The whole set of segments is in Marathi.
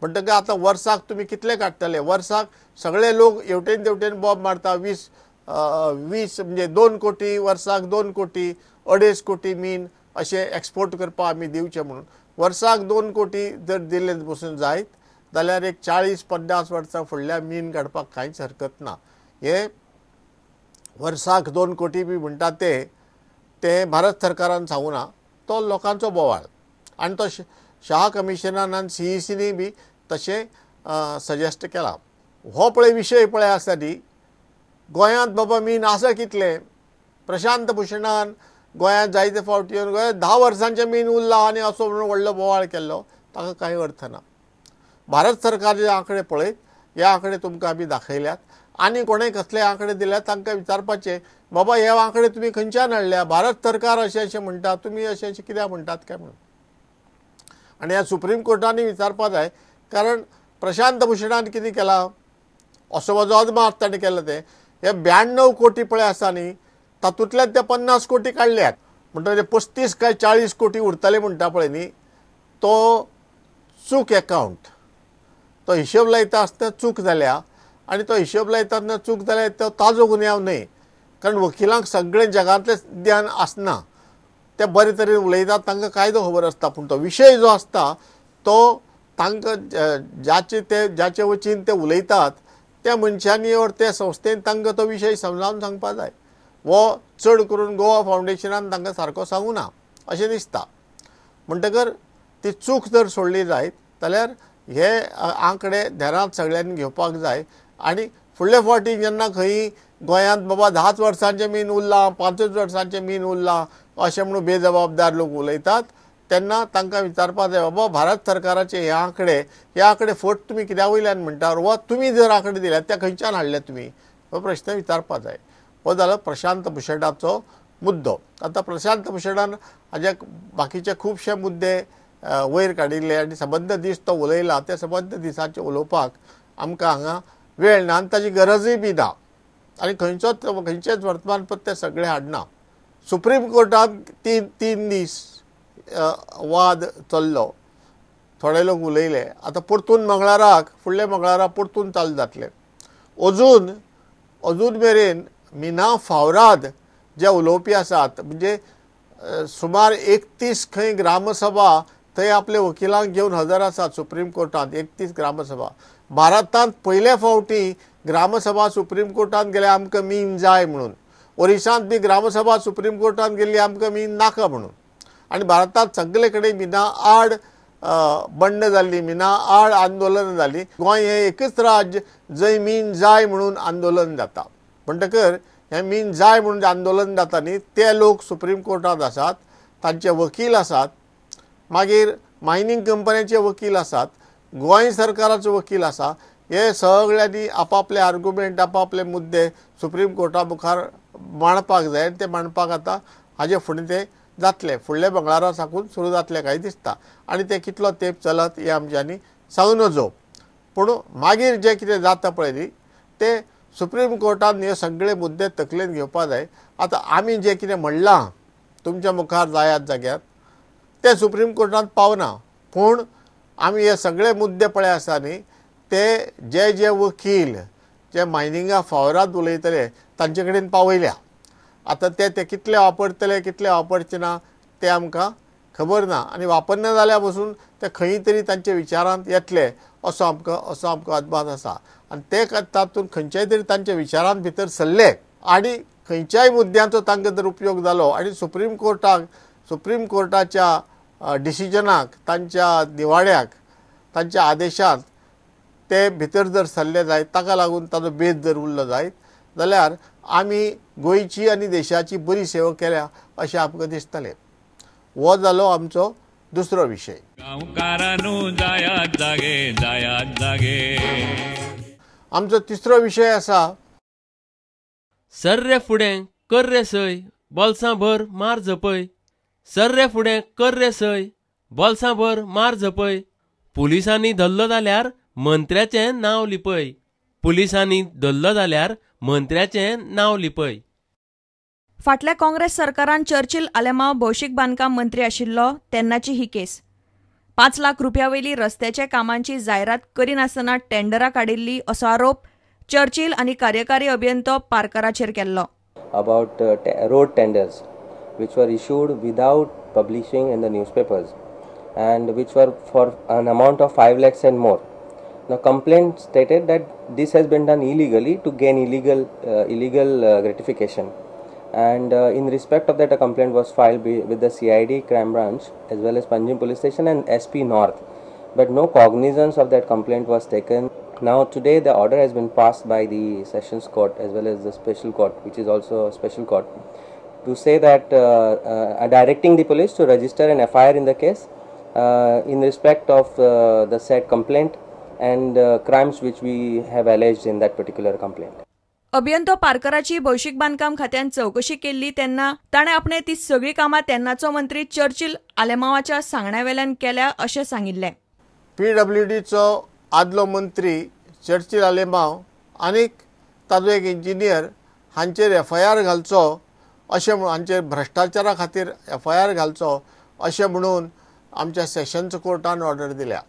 म्हणटकीर आतां वर्साक तुमी कितले काडटले? वर्साक सगळे लोक हेवटेन तेवटेन बॉब मारता. 20 म्हणजे 2 कोटी वर्साक 2 कोटी 2.5 कोटी मीन अशें एक्सपोर्ट करपाक आमी दिवचे म्हणून. वर्साक 2 कोटी जर दिले बसून जायत जाल्यार एक 40-50 वर्सां फुडल्या मीन काडपाक कांयच हरकत ना. हे वर्साक 2 कोटी बी म्हणटा ते भारत सरकारान सांगूं ना, तो लोकांचो बोवाळ. आनी तो शाह कमिशनान आनी CECनी बी तशें सजेस्ट केला. हो पळय विशय पळय आसा न्ही, गोंयांत बाबा मीन आसा कितले? प्रशांत भुशणान गोंयांत जायते फावटी येवन गोंयांत 10 वर्सांचे मीन उरला आनी असो म्हणून व्हडलो बोवाळ केल्लो, ताका कांय अर्थ ना. भारत सरकार जे आंकडे पळयत, हे आंकडे तुमकां आमी दाखयल्यात. आनी कोणें कसले आंकडे दिल्यात तांकां विचारपाचें, बाबा हे आंकडे तुमी खंयच्यान हाडल्या? भारत सरकार अशें म्हणटा, तुमी अशें कित्याक म्हणटात काय म्हणून. आनी ह्या सुप्रीम कोर्टानी विचारपा जाय, कारण प्रशांत भुशणान कितें केलां? असो म्हजो अदमास ताणें केलो ते. हे 92 कोटी पळय आसा न्ही, तातूंतल्यान ते 50 कोटी काडल्यात. म्हणटकीर 35 काय 40 कोटी उरतले म्हणटा पळय न्ही, तो चूक एकावंट. तो हिशोब लायता आसतना चूक जाल्या आनी तो हिशोब लायता आसतना चूक जाल्या तो ताजो गुन्यांव न्हय. कारण वकिलांक सगळें जगांतलें ज्ञान आसना. ते बरे तरेन उलयतात, तांकां कायदो खबर आसता, पूण तो विशय जो आसता तो तांकां ज्याचे वतीन ते उलयतात त्या मनशांनी ओर त्या संस्थेन तांकां तो विशय समजावन सांगपाक जाय. वो चड करून गोवा फावंडेशनान तांकां सारको सांगूं ना अशें दिसता. म्हणटकर ती चूक जर सोडली जायत जाल्यार हे आंकडे ध्यानांत सगळ्यांनी घेवपाक जाय. आनी फुडले फावटी जेन्ना खंय गोंयांत बाबा 10 वर्सांचें मीन उरलां, 5 वर्सांचें मीन उरलां अशें म्हणून बेजबाबदार लोक उलयतात, तेन्ना तांकां विचारपाक जाय, बाबा भारत सरकाराचे हे आंकडे फट तुमी कित्या वयल्यान म्हणटात, वा तुमी जर आंकडे दिल्यात ते खंयच्यान हाडले तुमी, हो प्रश्न विचारपाक जाय. हो जालो प्रशांत भुशणाचो मुद्दो. आतां प्रशांत भुशणान हाजे बाकीचे खुबशे मुद्दे वयर काडिल्ले आनी सबंद दीस तो उलयला. ते सबंद दिसाचे उलोवपाक आमकां हांगा वेळ ना आनी ताची गरजूय बी ना. आनी खंयचेच वर्तमानपत्र सगळे हाडना. सुप्रीम कोर्टांत 3 दीस वाद चल्लो, थोडे लोक उलयले. आतां परतून मंगळाराक, फुडल्या मंगळाराक परतून चालू जातले. अजून मेरेन मिना फावराद जे उलोवपी आसात, म्हणजे सुमार 31 खंय ग्रामसभा थंय आपले वकिलांक घेवन हजर आसात सुप्रीम कोर्टांत. 31 ग्रामसभा. भारतांत पयले फावटी ग्रामसभा सुप्रीम कोर्टांत गेले आमकां मीन जाय म्हणून. ओरिसांत बी ग्रामसभा सुप्रीम कोर्टांत गेल्ली आमकां मीन नाका म्हणून. आनी भारतांत सगळे कडेन मिना आड बंड जाल्ली, मिना आड आंदोलन जाली. गोंय हें एकच राज्य जंय मीन जाय म्हणून आंदोलन जाता. म्हणटकर हें मीन जाय म्हणून आंदोलन जाता न्ही, ते लोक सुप्रीम कोर्टांत आसात, तांचे वकील आसात, मागीर मायनींग कंपन्यांचे वकील आसात, गोंय सरकाराचो वकील आसा. हे सगळ्यांनी आपापले आर्ग्युमेंट, आपले मुद्दे सुप्रीम कोर्टा मुखार मांडपाक जाय. ते मांडपाक आतां हाजे फुडें ते जातले. फुडल्या मंगळारा साकून सुरू जातले काय दिसता. आनी ते कितलो तेंप चलत हे आमच्यांनी सांगूं नजो. पूण मागीर जे कितें जाता पळय न्ही, ते सुप्रीम कोर्टान हे सगळे मुद्दे तकलेन घेवपा जाय. आतां आमी जे कितें म्हणलां तुमच्या मुखार जायात जाग्यार, ते सुप्रीम कोर्टांत पावना. पूण आमी हे सगळे मुद्दे पळय आसा न्ही, ते जे वकील जे मायनिंगा फावराद उलयतले तांचे कडेन पावयल्या. आतां ते कितले वापरतले कितले वापरचे ना ते आमकां खबर ना. आनी वापरना जाल्या पासून ते खंय तरी तांचे विचारांत येतले असो आमकां अदमास आसा. आनी ते तातूंत खंयच्याय तरी तांच्या विचारांत भितर सरले आनी खंयच्याय मुद्द्यांचो तांकां जर उपयोग जालो आनी सुप्रीम कोर्टाच्या डिसिजनाक, तांच्या निवाड्याक, तांच्या आदेशांत ते भितर जर सरले जायत, ताका लागून ताजो बेज जर उरलो जायत, जाल्यार आमी गोंयची आनी देशाची बरी सेवा केल्या अशें आमकां दिसतलें. हो जालो आमचो दुसरो विशय. आमचो तिसरो विशय आसा सर्रे फुडें कर रे सय, बोल्सां भर मार झपय. सर्रे फुडें कर रे सय, बोल्सां भर मार झपय. पुलिसांनी धरलो जाल्यार मंत्र्याचें नांव लिपय. पुलिसांनी धरलो जाल्यार मंत्र्याचें नांव लिपय. फाटल्या काँग्रेस सरकारान चर्चिल आलेमांव भौशीक बांदकाम मंत्री आशिल्लो तेन्नाची ही केस. 5 लाख रुपयावयली रस्त्याच्या कामांची जायरात करिनासतना टेंडरां काडिल्ली असो आरोप चर्चिल आनी कार्यकारी अभियंतो पारकराचेर केल्लो. About road tenders which were issued without publishing in the newspapers and which were for an amount of 5 lakhs and more. The complaint stated that this has been done illegally to gain illegal gratification, and in respect of that a complaint was filed with the CID crime branch as well as Panjim police station and SP North, but no cognizance of that complaint was taken. Now today the order has been passed by the Sessions Court as well as the Special Court, which is also a special court, to say that directing the police to register an FIR in the case in respect of the said complaint and crimes which we have alleged in that particular complaint. अभियंतो पारकराची भौशीक बांदकाम खात्यान चौकशी केल्ली तेन्ना ताणें आपणे ती सगळी कामां तेन्नाचो मंत्री चर्चिल आलेमावाच्या सांगण्यावेल्यान केल्या अशें सांगिल्लें. PWDचो आदलो मंत्री चर्चिल आलेमाव आनीक ताजो एक इंजिनियर हांचेर FIR घालचो अशें हांचेर भ्रश्टाचारा खातीर FIR घालचो अशें म्हणून आमच्या सेशन्स कोर्टान ऑर्डर दिल्या.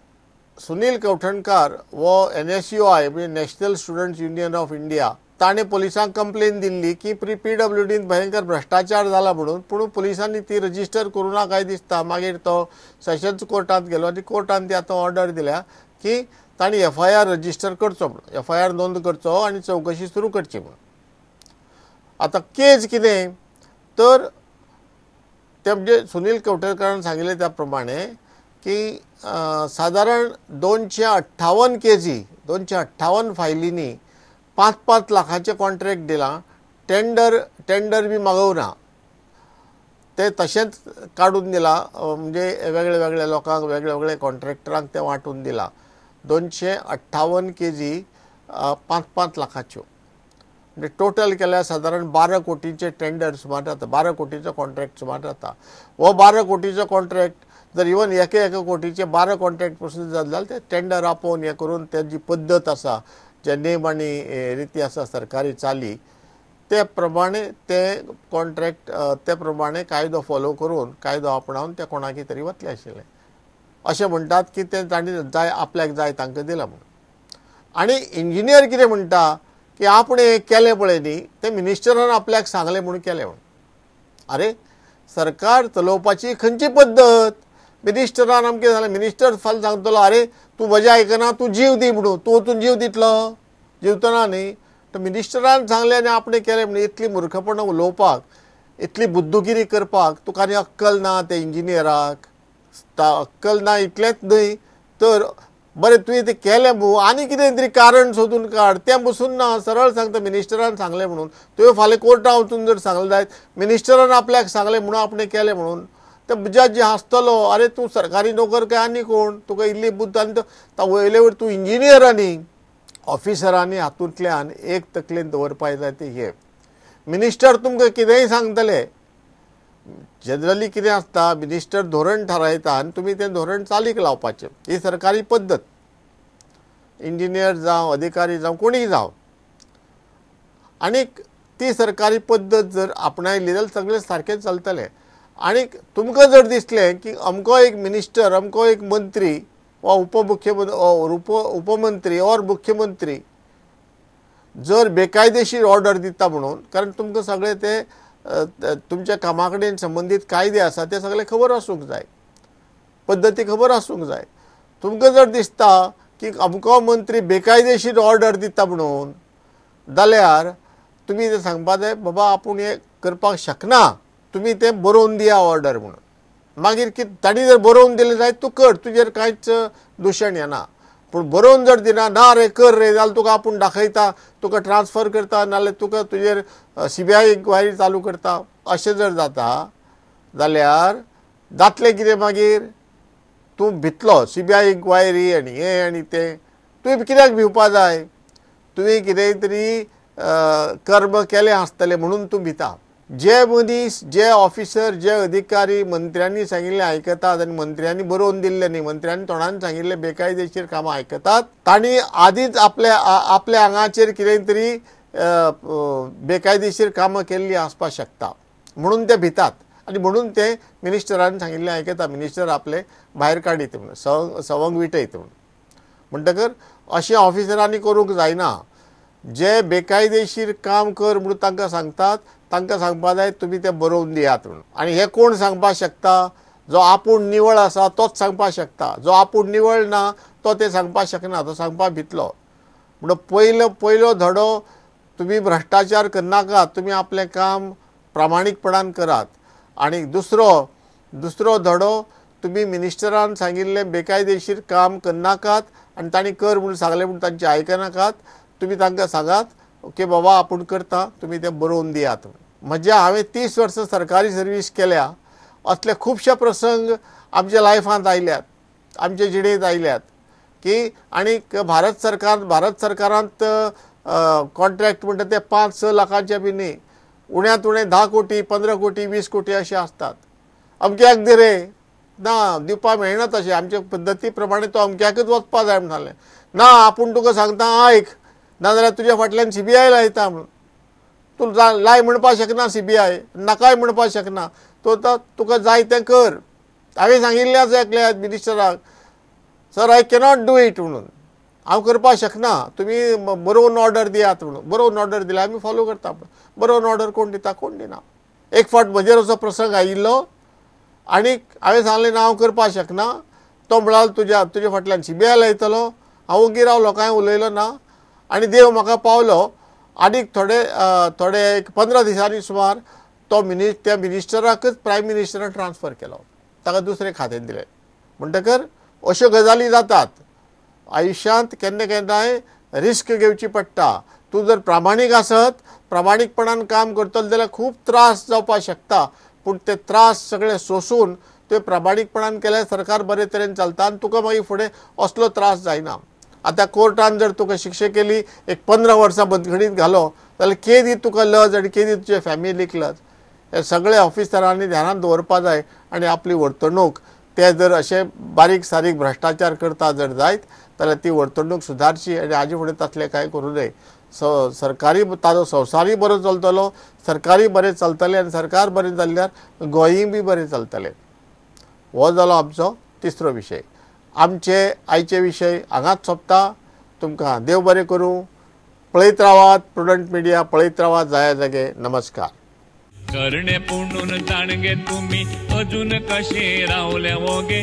सुनील कवठणकार वो NSUI म्हणजे national students union of India ताणें पुलिसांक कंप्लेन दिल्ली की PWDन भयंकर भ्रश्टाचार जाला म्हणून, पूण पुलिसांनी ती रजिस्टर करूं ना काय दिसता. मागीर तो सेशन्स कोर्टांत गेलो आनी कोर्टान ती आतां ऑर्डर दिल्या की तांणी FIR रजिस्टर करचो म्हणून, FIR नोंद करचो आनी चौकशी सुरू करची म्हणून. आतां केस कितें तर ते म्हणजे सुनील कवठणकारान सांगिल्ले त्या प्रमाणे की सादारण 258 केजी 258 फायलींनी 5-5 लाखाचे कॉन्ट्रॅक्ट दिला. टेंडर बी मागवना, ते तशेंच काडून दिला. म्हणजे वेगळे वेगळे लोकांक वेगळे वेगळे कॉन्ट्रॅक्टरांक ते वांटून दिला. 258 केजी 5-5 लाखाच्यो म्हणजे टोटल केल्यार सादारण 12 कोटीचे टेंडर सुमार जाता, 12 कोटीचो कॉन्ट्रॅक्ट सुमार जाता. हो 12 कोटीचो कॉन्ट्रॅक्ट जर इवन एक कोटीचे 12 कॉन्ट्रॅक्ट पासून जाल्यार ते टेंडर आपोवन हे करून तेजी पद्दत आसा, जे नेम आनी रिती आसा सरकारी चाली ते प्रमाणे ते कॉन्ट्रॅक्ट ते प्रमाणे कायदो फॉलो करून कायदो आपणावन ते कोणाकी तरी वतले आशिल्ले अशें म्हणटात की ते तांणी जाय आपल्याक जाय तांकां दिला म्हणून. आनी इंजिनियर कितें म्हणटा की आपणें केलें पळय न्ही ते मिनिस्टरान आपल्याक सांगलें म्हणून केलें म्हणून. अरे सरकार चलोवपाची खंयची पद्दत? मिनिस्टरान आमकां कितें जालें, मिनिस्टर फाल्यां सांगतलो अरे तूं म्हजें आयकना तूं जीव दी म्हणून, तूं वचून जीव दितलो? जिवतना न्ही. तर मिनिस्टरान सांगलें आनी आपणें केलें म्हणून इतली मुर्खपणां उलोवपाक, इतली बुद्दगिरी करपाक तुका आनी अक्कल ना? ते इंजिनियराक अक्कल ना इतलेंच न्हय तर बरें तुवें तें केलें मू आनी कितें तरी कारण सोदून काड, तें बसून ना. सरळ सांगता मिनिस्टरान सांगलें म्हणून. तुवें फाल्यां कोर्टांत वचून जर सांगलें जायत मिनिस्टरान आपल्याक सांगलें म्हणून आपणें केलें म्हणून, ते जज हांसतलो अरे तूं सरकारी नोकर काय आनी कोण, तुका इल्ली बुद्द. आनी वयले वयर तूं इंजिनियर आनी ऑफिसरांनी हातूंतल्यान एक तकलेन दवरपाक जाय ते हे. मिनिस्टर तुमकां कितेंय सांगतले. जनरली कितें आसता, मिनिस्टर धोरण थारायता आनी तुमी तें धोरण चालीक लावपाचें. ही सरकारी पद्दत. इंजिनियर जावं अधिकारी जावं कोणीय जावं. आनीक ती सरकारी पद्दत जर आपणायली जाल्यार सगळें सारकें चलतलें. आनीक तुमकां जर दिसलें की अमको एक मिनिस्टर अमको एक मंत्री वा उपमंत्री और मुख्यमंत्री जर बेकायदेशीर ऑर्डर दिता म्हणून, कारण तुमकां सगळे ते तुमच्या कामा कडेन संबंदीत कायदे आसा ते सगळे खबर आसूंक जाय, पद्दती खबर आसूंक जाय. तुमकां जर दिसता की अमको मंत्री बेकायदेशीर ऑर्डर दिता म्हणून जाल्यार तुमी तें सांगपा जाय बाबा आपूण हें करपाक शकना, तुमी तें बरोवन दिया ऑर्डर म्हणून. मागीर कितें ताणी जर बरोवन दिलें जायत तूं कर, तुजेर कांयच दुशण येना. पूण बरोवन जर दिना ना रे कर रे जाल्यार तुका आपूण दाखयता, तुका ट्रान्सफर करता नाल्यार तुका तुजेर CBI इन्क्वायरी चालू करता. अशें जर जाता जाल्यार जातलें कितें मागीर? तूं भितलो CBI इन्क्वायरी आनी हें आनी तें. तुवें कित्याक भिवपा जाय? तुवें कितेंय तरी कर्म केलें आसतलें म्हणून तूं भिता. जे मनीस जे ऑफिसर जे अधिकारी मंत्र्यांनी सांगिल्लें आयकतात आनी मंत्र्यांनी बरोवन दिल्लें न्ही, मंत्र्यांनी तोंडान सांगिल्लें बेकायदेशीर कामां आयकतात, तांणी आदींच आपल्या आंगाचेर कितें तरी बेकायदेशीर कामां केल्लीं आसपाक शकता म्हणून ते भितात. आणि म्हणून ते मिनिस्टरान सांगिल्लें आयकता, मिनिस्टर आपले भायर काडीत म्हणून, सवंग विटयत म्हणून. म्हणटकर अशें ऑफिसरांनी करूंक जायना. जे बेकायदेशीर काम कर म्हणून तांकां सांगतात, तांकां सांगपा जाय तुमी तें बरोवन दियात म्हणून. आनी हे कोण सांगपाक शकता? जो आपूण निवळ आसा तोच सांगपाक शकता. जो आपूण निवळ ना तो ते सांगपाक शकना, तो सांगपाक भितलो. म्हणून पयलो धडो तुमी भ्रश्टाचार करनाकात, तुमी आपलें काम प्रामाणीकपणान करात. आनी दुसरो धडो तुमी मिनिस्टरान सांगिल्लें बेकायदेशीर काम करनाकात आनी तांणी कर म्हणून सांगलें म्हणून तांचें आयकनाकात. तुमी तांकां सांगात ओके बाबा आपूण करता, तुमी तें बरोवन दियात. हांवें 30 वर्सां सरकारी सर्वीस केल्या. असले खुबशे प्रसंग आमच्या लायफांत आयल्यात, आमचे जिणेंत आयल्यात की आनीक भारत सरकारांत कॉन्ट्रॅक्ट म्हणटा ते 5-6 लाखांचे बी न्ही, उण्यांत उणें 10 कोटी 15 कोटी 20 कोटी अशे आसतात. अमक्याक दे रे ना दिवपाक मेळना तशें, आमचे पद्दती प्रमाणे तो अमक्याकच वचपा जाय म्हणून सांगलें. ना आपूण तुका सांगता आयक, नाजाल्यार तुज्या फाटल्यान CBI लायता म्हणून. तूं लाय म्हणपाक शकना CBI, नाकाय म्हणपाक शकना. तुका जाय तें कर. हांवें सांगिल्लें आसा एकल्या मिनिस्टराक, sir I cannot do it म्हणून, हांव करपाक शकना, तुमी बरोवन ऑर्डर दियात म्हणून. बरोवन ऑर्डर दिल्यार आमी फॉलो करता. बरोवन ऑर्डर कोण दिता? कोण दिना. एक फावट म्हजेर असो प्रसंग आयिल्लो आनीक हांवें सांगलें ना हांव करपाक शकना. तो म्हणालो तुज्या फाटल्यान CBI लायतलो. हांव ओगी रावलो, कांय उलयलो ना. आनी देव म्हाका पावलो. आनीक थोडे एक 15 दिसांनी सुमार त्या मिनिस्टराकच प्रायम मिनिस्टरान ट्रान्सफर केलो, ताका दुसरें खातें दिलें. म्हणटकर अश्यो गजाली जातात. आयुश्यांत केन्नाय रिस्क घेवची पडटा. तूं जर प्रामाणीक आसत, प्रामाणीकपणान काम करतलो जाल्यार खूब त्रास जावपाक शकता. पूण ते त्रास सगळे सोंसून तुवें प्रामाणीकपणान केल्यार सरकार बरे तरेन चलता आनी तुका मागीर फुडें असलो त्रास जायना. आतां कोर्टान जर तुका शिक्षा केली, एक 15 वर्सां बंदखणीत घालो जाल्यार केदी तुका लज आनी केदी तुज्या फॅमिलीक लज. हे सगळे ऑफिसरांनी ध्यानात दवरपा जाय. आनी आपली वर्तणूक ते जर अशे बारीक सारीक भ्रश्टाचार करता जर जायत जाल्यार ती वर्तणूक सुदारची आनी हाजे फुडें तसलें कांय करूं नये. सरकारी ताजो संवसारूय बरो चलतलो, सरकारूय बरें चलतलें आनी सरकार बरें जाल्ल्यार गोंयय बी बरें चलतलें. हो जालो आमचो तिसरो विशय. आमचे आयचे विशय हांगाच सोंपता. तुमकां देव बरें करूं. पळयत रावात प्रुडंट मिडिया, पळयत रावात जाया जागे. नमस्कार. करणे पुणून जाणगे तुम्ही अजून कशे रावले वोगे,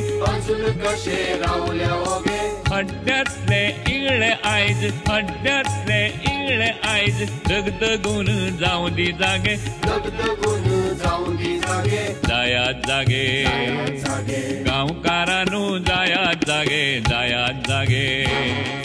हड्ड्यातले इगळे आयज, हड्ड्यातले इगळे आयज, दगदगून जावं दी जागे, जायात जागे, गांवकारांनू जायात जागे, जायात जागे.